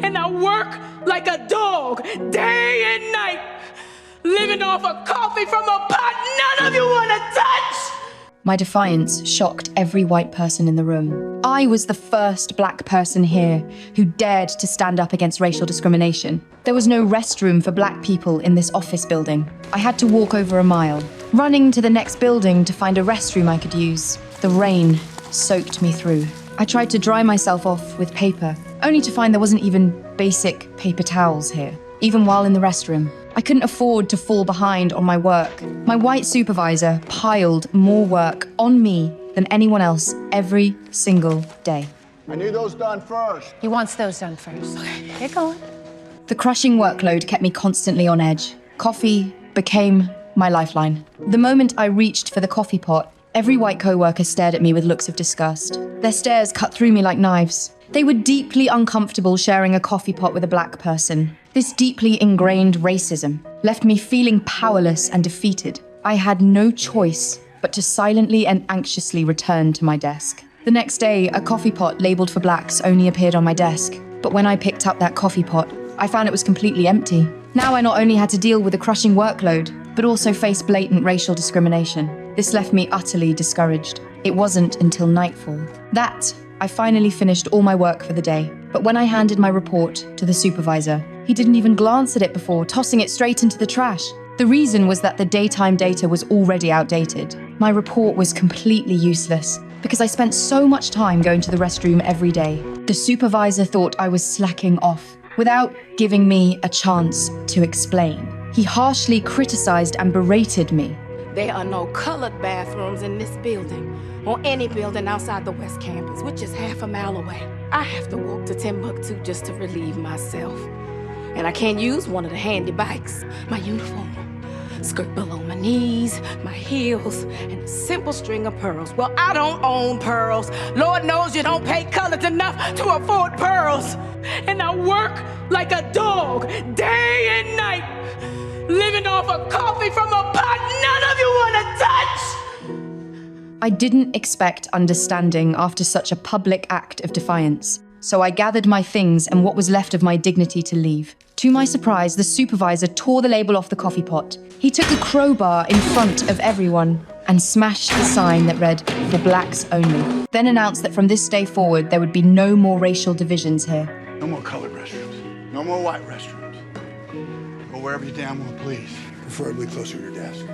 and I work like a dog day and night, living off a coffee from a pot none of you want to touch. My defiance shocked every white person in the room. I was the first black person here who dared to stand up against racial discrimination. There was no restroom for black people in this office building. I had to walk over a mile, running to the next building to find a restroom I could use. The rain soaked me through. I tried to dry myself off with paper, only to find there wasn't even basic paper towels here, even while in the restroom. I couldn't afford to fall behind on my work. My white supervisor piled more work on me than anyone else every single day. I need those done first. He wants those done first. Okay, get going. The crushing workload kept me constantly on edge. Coffee became my lifeline. The moment I reached for the coffee pot, every white coworker stared at me with looks of disgust. Their stares cut through me like knives. They were deeply uncomfortable sharing a coffee pot with a black person. This deeply ingrained racism left me feeling powerless and defeated. I had no choice but to silently and anxiously return to my desk. The next day, a coffee pot labeled for blacks only appeared on my desk. But when I picked up that coffee pot, I found it was completely empty. Now I not only had to deal with a crushing workload, but also face blatant racial discrimination. This left me utterly discouraged. It wasn't until nightfall that I finally finished all my work for the day. But when I handed my report to the supervisor, he didn't even glance at it before tossing it straight into the trash. The reason was that the daytime data was already outdated. My report was completely useless because I spent so much time going to the restroom every day. The supervisor thought I was slacking off without giving me a chance to explain. He harshly criticized and berated me. There are no colored bathrooms in this building or any building outside the West Campus, which is half a mile away. I have to walk to Timbuktu just to relieve myself. And I can't use one of the handy bikes. My uniform, skirt below my knees, my heels, and a simple string of pearls. Well, I don't own pearls. Lord knows you don't pay colored enough to afford pearls. And I work like a dog day and night, living off a coffee from a pot none of you want to touch. I didn't expect understanding after such a public act of defiance, so I gathered my things and what was left of my dignity to leave. To my surprise, the supervisor tore the label off the coffee pot. He took a crowbar in front of everyone and smashed the sign that read, "For blacks only," then announced that from this day forward, there would be no more racial divisions here. No more colored restrooms. No more white restrooms. Go wherever you damn well please. Preferably closer to your desk.